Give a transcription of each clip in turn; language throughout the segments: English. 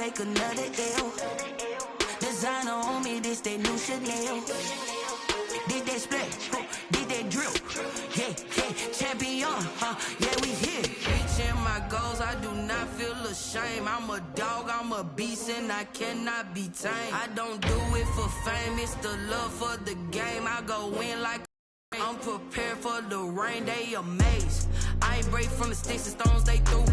take another L. Designer on me, this that new Chanel. Did that split, did that drill. Yeah, champion, yeah, we here. Reaching my goals, I do not feel ashamed. I'm a dog, I'm a beast, and I cannot be tamed. I don't do it for fame, it's the love for the game. I go in like I'm prepared for the rain, they amazed. I ain't break from the sticks and stones they threw.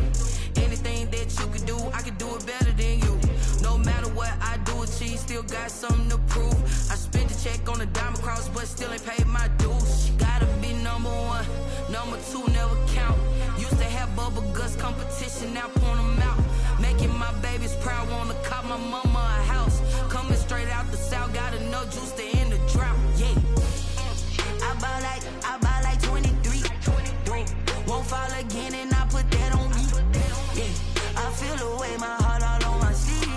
Anything that you can do, I can do it better than you. No matter what I do achieve, still got something to prove. I spent the check on the diamond cross, but still ain't paid my dues. Gotta be number one, number two never count. Used to have bubble guts competition, now point them out. Making my babies proud, wanna cop my mama a house. Coming straight out the south, got enough juice to end the drought, yeah. I buy like 23. Won't fall again and I put that on me. Yeah, I feel the way, my heart all on my sleeve.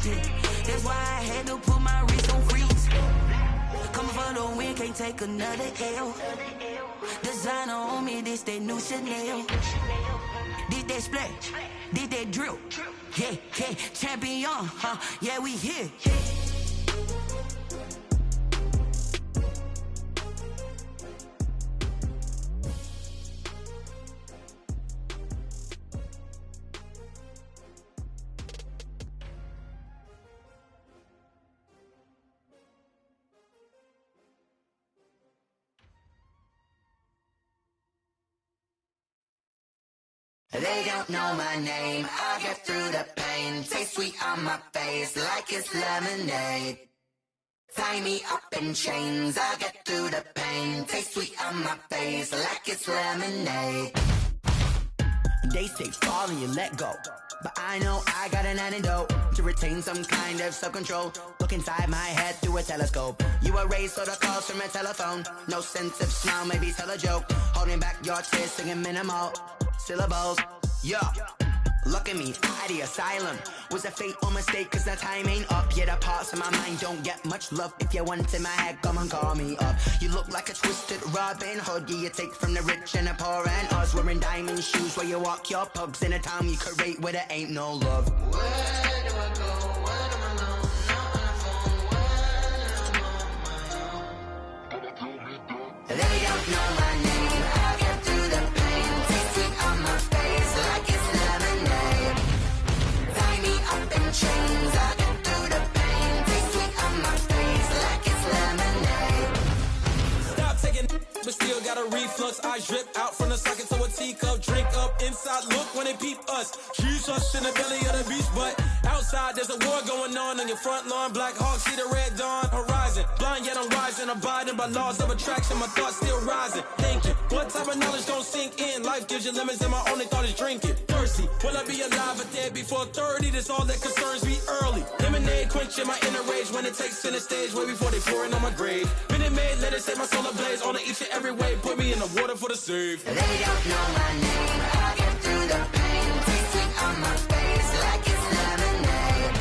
Yeah, that's why I had to put my wrist on freeze. Coming for the win, can't take another L. Designer on me, this that new Chanel. Did that splash, did that drill. Yeah, champion, yeah, we here. They don't know my name, I get through the pain. Taste sweet on my face like it's lemonade. Tie me up in chains, I get through the pain. Taste sweet on my face like it's lemonade. They say fall and you let go, but I know I got an antidote to retain some kind of self-control. Look inside my head through a telescope. You erase all the calls from a telephone. No sense of smile, maybe tell a joke. Holding back your tears, singing minimal syllables. Yeah, look at me, out the asylum. Was a fate or mistake, cause the time ain't up. Yet the parts of my mind don't get much love. If you want in my head, come and call me up. You look like a twisted Robin Hood. Yeah, you take from the rich and the poor and us. Wearing diamond shoes where you walk your pugs. In a town you create where there ain't no love. Where do I go? When am I alone? Not on the phone. When I'm on my own. They don't know my name. I get through the pain. Taste sweet on my face like it's lemonade. Tie me up in chains. I get through the pain. Taste sweet on my face like it's lemonade. Stop taking, but still got a reflux. I drip out from the socket to a teacup. Drink up inside, look when they peep us. Jesus in the belly of the beast, but outside there's a war going on your front lawn. Black Hawk, see the red dawn horizon. Blind yet I'm rising, abiding by laws of attraction. My thoughts still rising, thinking what type of knowledge gon' sink in? Life gives you lemons and my only thought is drinking. Thirsty, will I be alive or dead before 30? That's all that concerns me early. Lemonade quenching my inner rage when it takes center stage way before they pouring on my grave. Minute Maid, let it set my soul ablaze on each and every way. Put me in the water for the save. They don't know my name. I get through the pain. Taste sweet on my face like it's lemonade.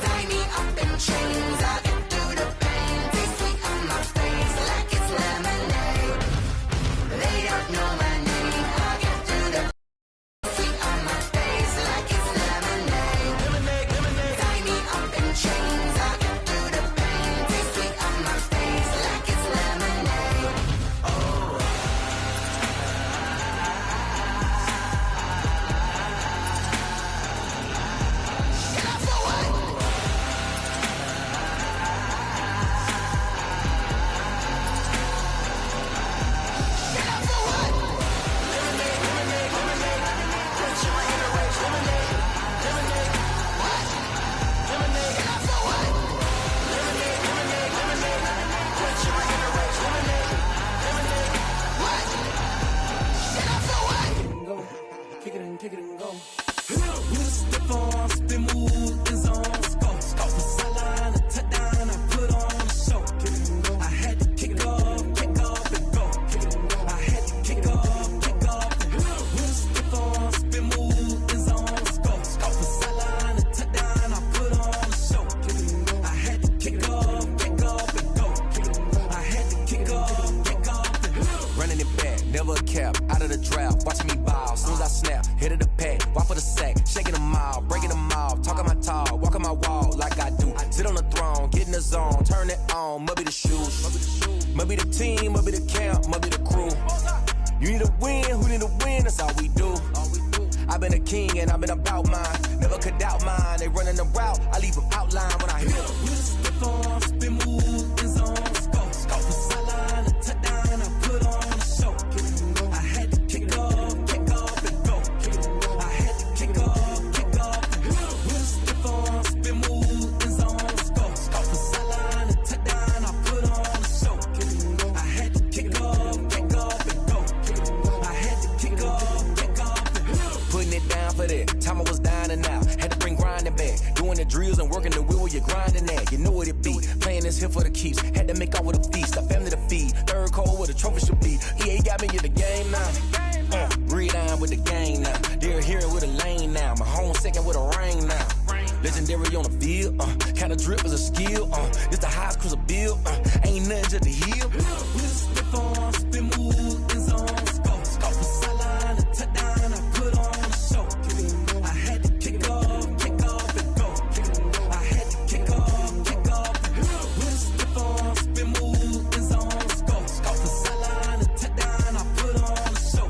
Tie me up in chains. I get through the pain. Taste sweet on my face like it's lemonade. They don't know my name. I get through the sweet on my face like it's lemonade. Tie me up in chains. I get through the pain. Taste sweet on my face like it's lemonade. Oh. Kick it and go. Step on, spin move, is on scope. From sideline to touchdown, I put on a show. I had to kick off and go. I had to kick off and go. Step on, spin move, is on scope. From sideline to touchdown, I put on a show. I had to kick off and go. I had to kick off and go. Running it back, never a cap, out of the draft, watching me ball. Soon as I snap, hit of the pack, walk for the sack, shaking them all, breaking them off, talking my talk. Must be the team, must be the camp, must be the crew. You need a win, who need a win, that's all we do. I've been a king and I've been about mine. Never could doubt mine. They running the route, I leave them outline when I hit them. Spin on, spin move, in zone, scope. For sideline, a touchdown, I put on a show. I had to kick off and go. I had to kick off and go. Spin on, spin move, in zone, scope. For sideline, a touchdown, I put on a show. I had to kick off and go. I had to kick off and go. Putting it down for that. Time I was dying and out. Had to bring grinding back. Doing the drills and working the wheel where you're grinding at. You know what it be. Playing this here for the keeps. Had to make out with a feast. A family to feed. Third cold where the trophy should be. EA got me in the game now. Breed on with the game now. They're here with a lane now. My home second with a ring now. Legendary on the field. Kinda drip is a skill. This the highest cruiser bill. Ain't nothing to the hill. Spin on, spin move, in zone, scope. For sideline, a touchdown, I put on a show. I had to kick off and go. I had to kick off and go. Spin on, spin move, in zone, scope. For sideline, a touchdown, I put on a show.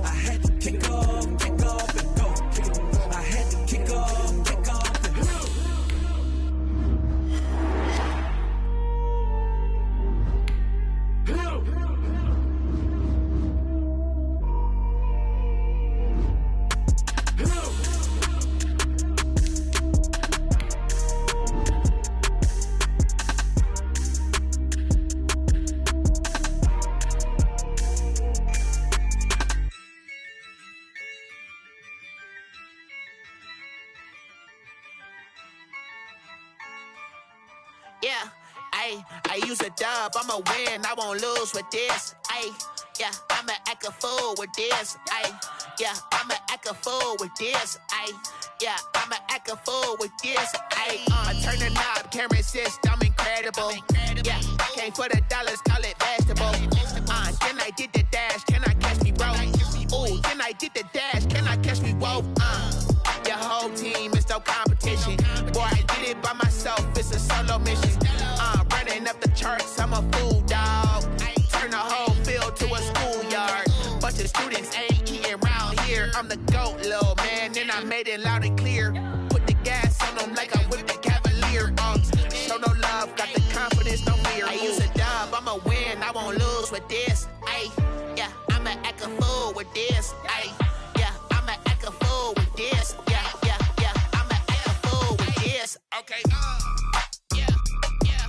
I had to kick off and go. I had to kick off and go. Yeah, I use a dub, I'ma win, I won't lose with this. Yeah, I'ma act a fool with this. Yeah, I'ma act a fool with this. Yeah, I'ma act a fool with this. I turn the knob, camera assist, I'm incredible. Yeah, came for the dollars, call it vegetable. Then I did the dash, can I catch me, bro? Ooh, then I did the dash, can I catch me, whoa? Your whole team is no competition. Boy, I did it by myself, it's a solo mission. Running up the charts, I'm a fool, dog. Turn the whole field to a schoolyard. Bunch of students ain't eating round here. I'm the GOAT, little man, and I made it loud and clear. Put the gas on them like I whipped the Cavalier. Show no love, got the confidence, no fear. I use a dub, I'ma win, I won't lose with this. Yeah, I'ma act a fool with this. Yeah, I'ma act a fool with this. Yeah, I'ma act a fool with this. Okay.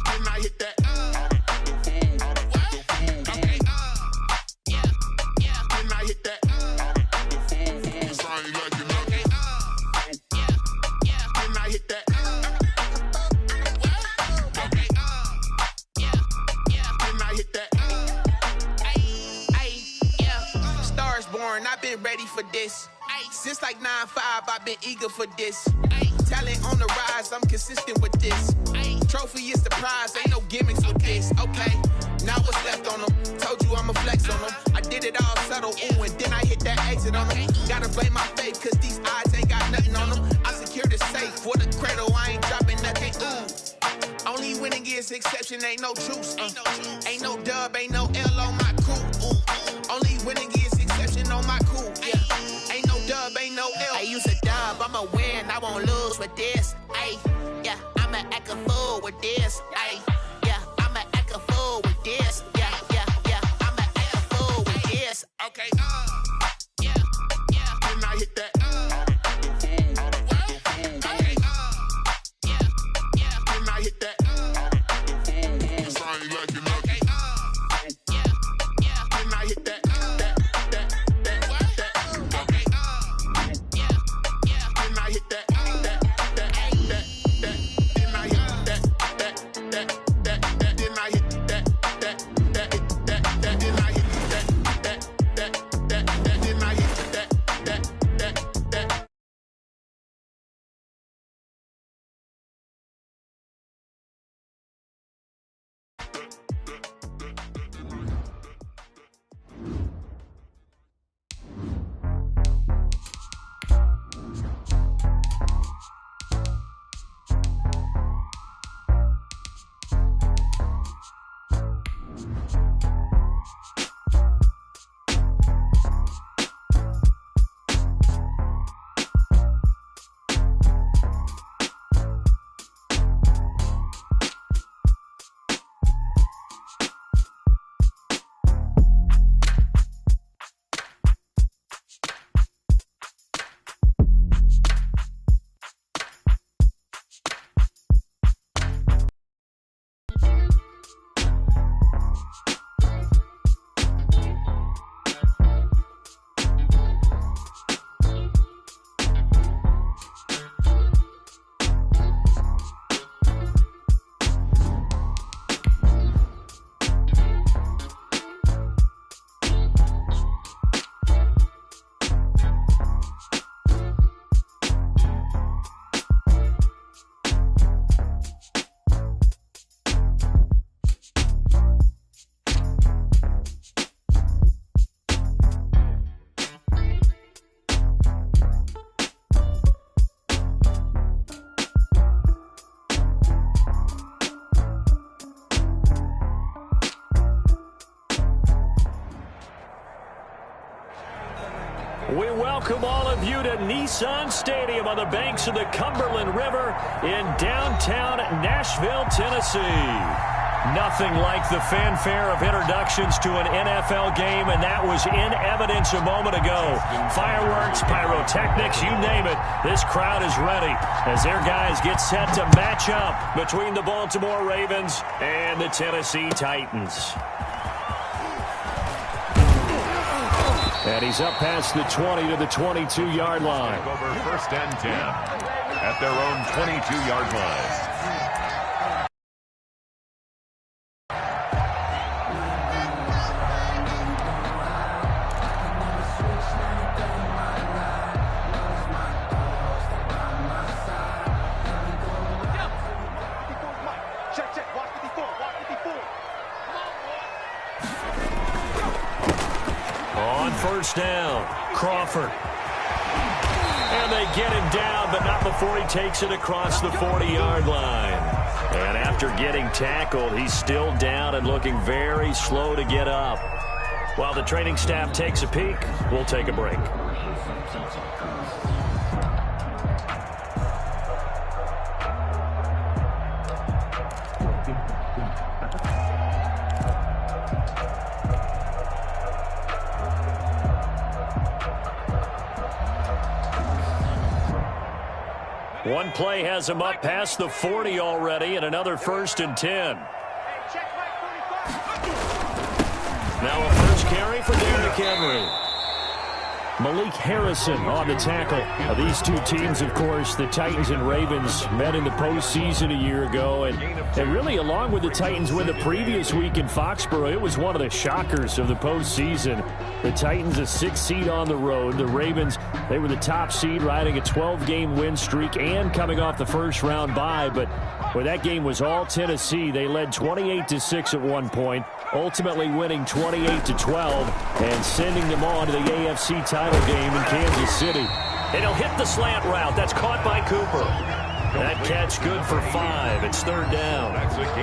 Can I hit that? Okay. Can I hit that? Cause I ain't like it nothing. Can I hit that? Okay. Can I hit that? Stars born, I've been ready for this. Since like 9-5, I've been eager for this. Talent on the rise, I'm consistent with this. Trophy is the prize, ain't no gimmicks with this. Okay, now what's left on them? Told you I'ma flex on them. I did it all subtle, ooh, and then I hit that exit on them. Gotta blame my faith, cause these odds ain't got nothing on them. I secured the safe for the cradle, I ain't dropping nothing, ooh. Only winning is exception, ain't no truce. Ain't no dub, ain't no L on my crew. Only winning is exception on my crew. Yeah, ain't no dub, ain't no L. I use a dub, I'ma win, I won't lose with this. Yeah, I'ma act a fool with this. Yeah, I'ma act a fool with this. Yeah, I'ma act a fool with this. Okay. Can I hit that? Okay. Can I hit that? Cause I ain't like it nothing. Can I hit that? Okay. Can I hit that? Can I hit that? We welcome all of you to Nissan Stadium on the banks of the Cumberland River in downtown Nashville, Tennessee. Nothing like the fanfare of introductions to an NFL game, and that was in evidence a moment ago. Fireworks, pyrotechnics, you name it. This crowd is ready as their guys get set to match up between the Baltimore Ravens and the Tennessee Titans. And he's up past the 20 to the 22-yard line. Over first and 10 at their own 22-yard line. First down, Crawford. And they get him down, but not before he takes it across the 40-yard line. And after getting tackled, he's still down and looking very slow to get up. While the training staff takes a peek, we'll take a break. One play has him up past the 40 already, and another first and 10. Now a first carry for Derrick Henry. Malik Harrison on the tackle. Now these two teams, of course, the Titans and Ravens, met in the postseason a year ago. And really, along with the Titans win the previous week in Foxborough, it was one of the shockers of the postseason. The Titans, a 6th seed on the road. The Ravens, they were the top seed, riding a 12-game win streak and coming off the first-round bye. But where that game was all Tennessee, they led 28-6 at one point, ultimately winning 28-12 and sending them on to the AFC title game in Kansas City. And he'll hit the slant route. That's caught by Cooper. That catch good for 5. It's third down.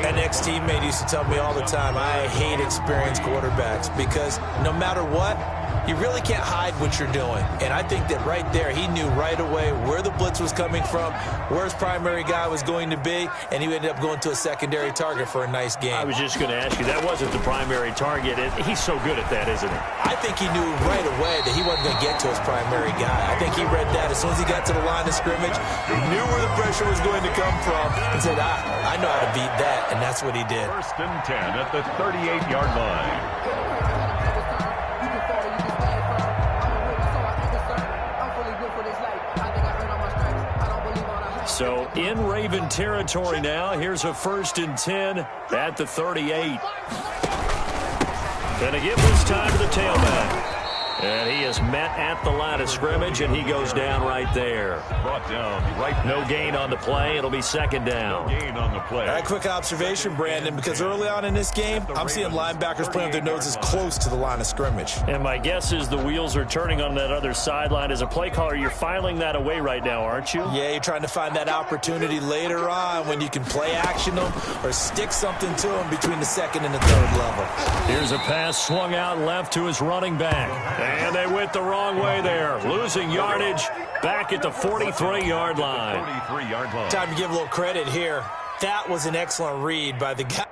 An ex-teammate used to tell me all the time, I hate experienced quarterbacks because no matter what, you really can't hide what you're doing. And I think that right there, he knew right away where the blitz was coming from, where his primary guy was going to be, and he ended up going to a secondary target for a nice game. I was just going to ask you, that wasn't the primary target. He's so good at that, isn't he? I think he knew right away that he wasn't going to get to his primary guy. I think he read that as soon as he got to the line of scrimmage, he knew where the pressure was going to come from, and said, I know how to beat that, and that's what he did. First and 10 at the 38-yard line. So in Raven territory now. Here's a first and 10 at the 38. Going to give this time to the tailback. And he is met at the line of scrimmage, and he goes down right there. Brought down right. No gain on the play. It'll be second down. No gain on the play. All right, quick observation, Brandon, because early on in this game, I'm seeing linebackers playing with their noses close to the line of scrimmage. And my guess is the wheels are turning on that other sideline. As a play caller, you're filing that away right now, aren't you? Yeah, you're trying to find that opportunity later on when you can play action them or stick something to them between the second and the third level. Here's a pass swung out left to his running back. And they went the wrong way there. Losing yardage back at the 43-yard line. 43-yard line. Time to give a little credit here. That was an excellent read by the guy.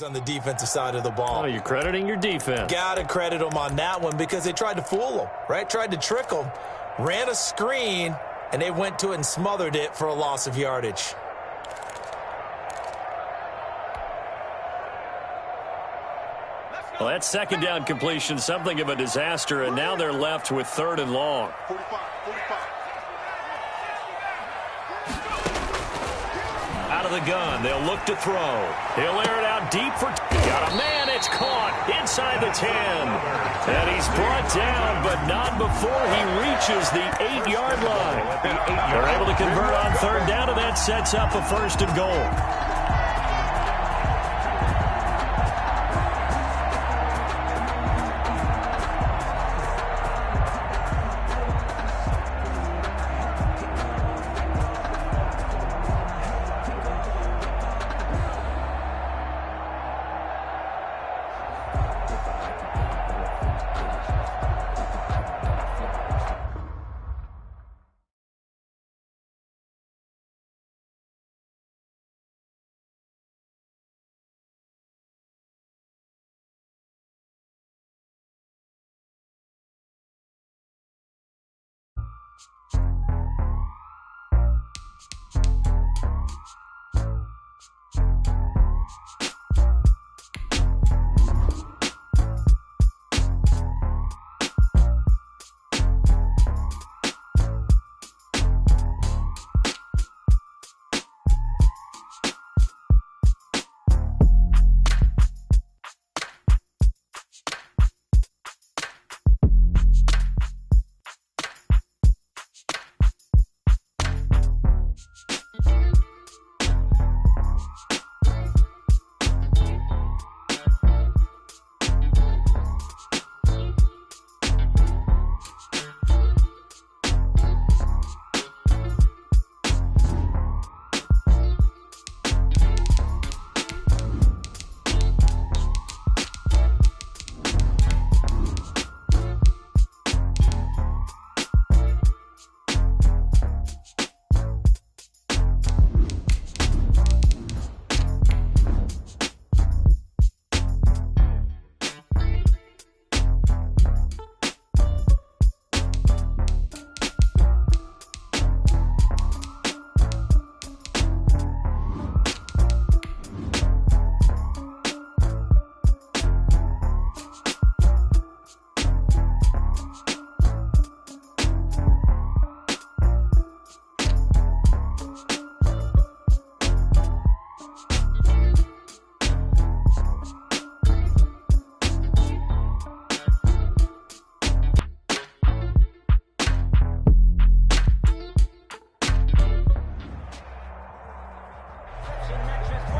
On the defensive side of the ball. Oh, you're crediting your defense. Got to credit them on that one because they tried to fool them, right? Tried to trick them, ran a screen, and they went to it and smothered it for a loss of yardage. Well, that second down completion, something of a disaster, and now they're left with third and long. 45. Out out of the gun. They'll look to throw. He'll air it out deep for... Got a man. It's caught inside the 10. And he's brought down, but not before he reaches the 8-yard line. They're able to convert on third down, and that sets up a first and goal.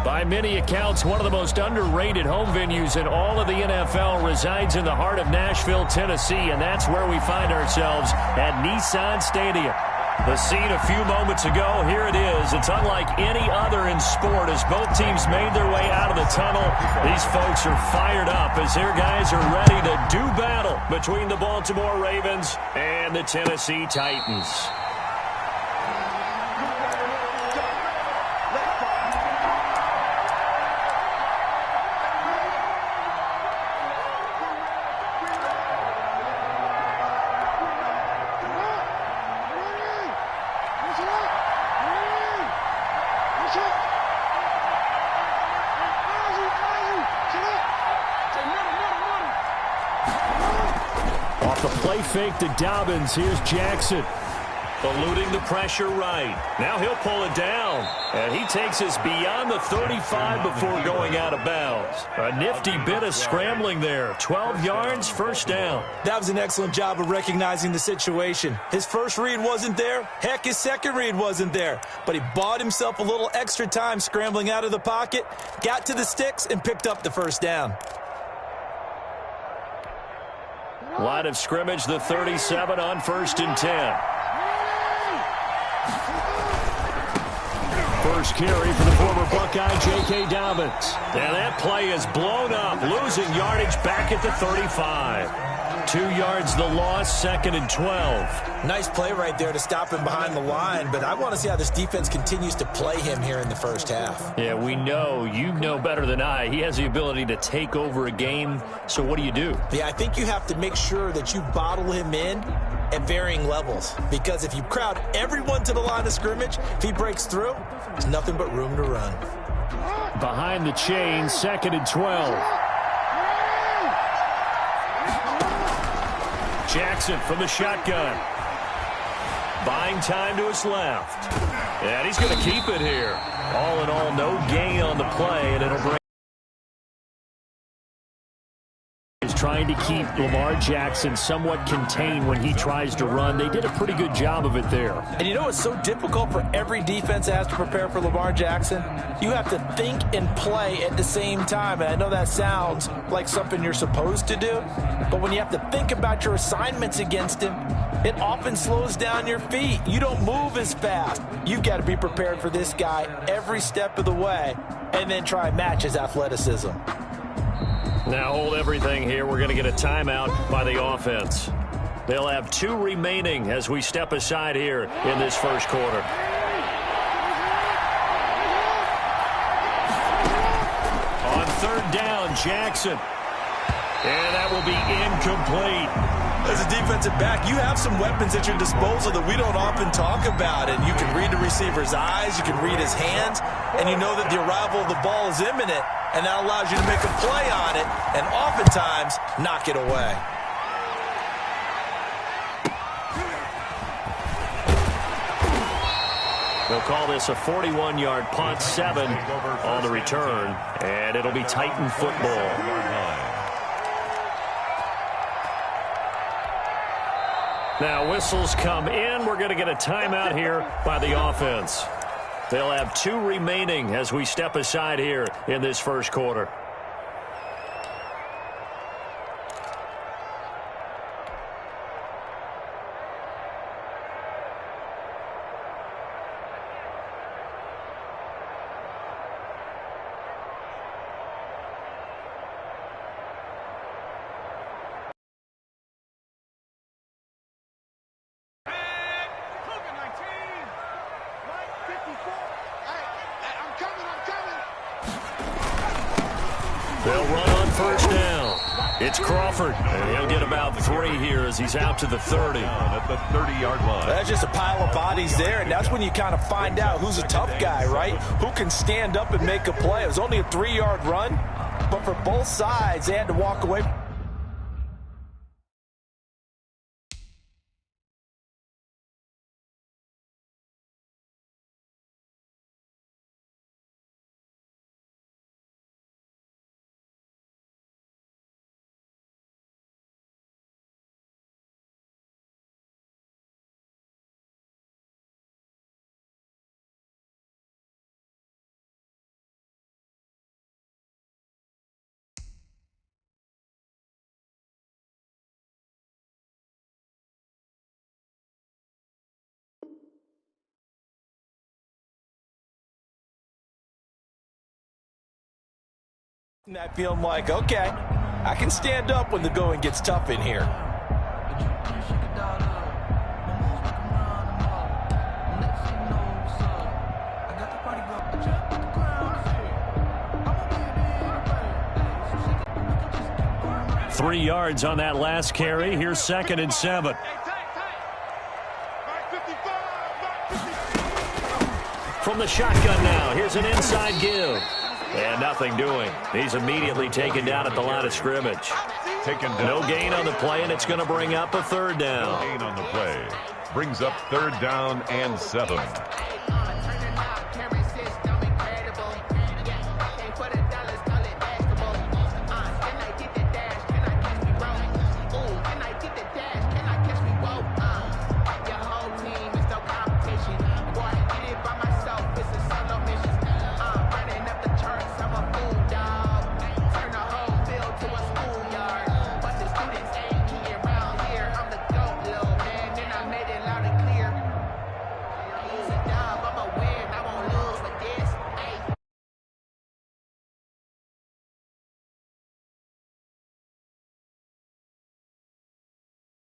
By many accounts, one of the most underrated home venues in all of the NFL resides in the heart of Nashville, Tennessee, and that's where we find ourselves at Nissan Stadium. The scene a few moments ago, here it is. It's unlike any other in sport as both teams made their way out of the tunnel. These folks are fired up as their guys are ready to do battle between the Baltimore Ravens and the Tennessee Titans. Fake to Dobbins. Here's Jackson. Eluding the pressure right. Now he'll pull it down. And he takes us beyond the 35 before going out of bounds. A nifty bit of scrambling there. 12 yards, first down. That was an excellent job of recognizing the situation. His first read wasn't there. Heck, his second read wasn't there. But he bought himself a little extra time scrambling out of the pocket, got to the sticks, and picked up the first down. Line of scrimmage, the 37 on 1st and 10. First carry for the former Buckeye, J.K. Dobbins. And that play is blown up, losing yardage back at the 35. 2 yards the loss, 2nd and 12. Nice play right there to stop him behind the line, but I want to see how this defense continues to play him here in the first half. Yeah, we know, you know better than I, he has the ability to take over a game, so what do you do? Yeah, I think you have to make sure that you bottle him in at varying levels, because if you crowd everyone to the line of scrimmage, if he breaks through, there's nothing but room to run. Behind the chain, 2nd and 12. Jackson from the shotgun. Buying time to his left. And he's going to keep it here. All in all, no gain on the play, and it'll bring. Is trying to keep Lamar Jackson somewhat contained when he tries to run. They did a pretty good job of it there. And you know it's so difficult for every defense that has to prepare for Lamar Jackson? You have to think and play at the same time. And I know that sounds like something you're supposed to do, but when you have to think about your assignments against him, it often slows down your feet. You don't move as fast. You've got to be prepared for this guy every step of the way and then try and match his athleticism. Now hold everything here. We're going to get a timeout by the offense. They'll have 2 remaining as we step aside here in this first quarter. On 3rd down, Jackson. And that will be incomplete. As a defensive back, you have some weapons at your disposal that we don't often talk about. And you can read the receiver's eyes, you can read his hands, and you know that the arrival of the ball is imminent. And that allows you to make a play on it and oftentimes knock it away. They'll call this a 41-yard punt, 7 on the return, and it'll be Titan football. Now whistles come in. We're going to get a timeout here by the offense. They'll have 2 remaining as we step aside here in this first quarter. They'll run on 1st down. It's Crawford, and he'll get about 3 here as he's out to the 30. At the 30-yard line. That's just a pile of bodies there, and that's when you kind of find out who's a tough guy, right? Who can stand up and make a play. It was only a 3-yard run, but for both sides, they had to walk away. That feeling like, okay, I can stand up when the going gets tough in here. Three yards on that last carry. Here's 2nd and 7. From the shotgun now, here's an inside give. And nothing doing. He's immediately taken down at the line of scrimmage. Taken down. No gain on the play, and it's going to bring up a 3rd down. No gain on the play. Brings up 3rd down and 7.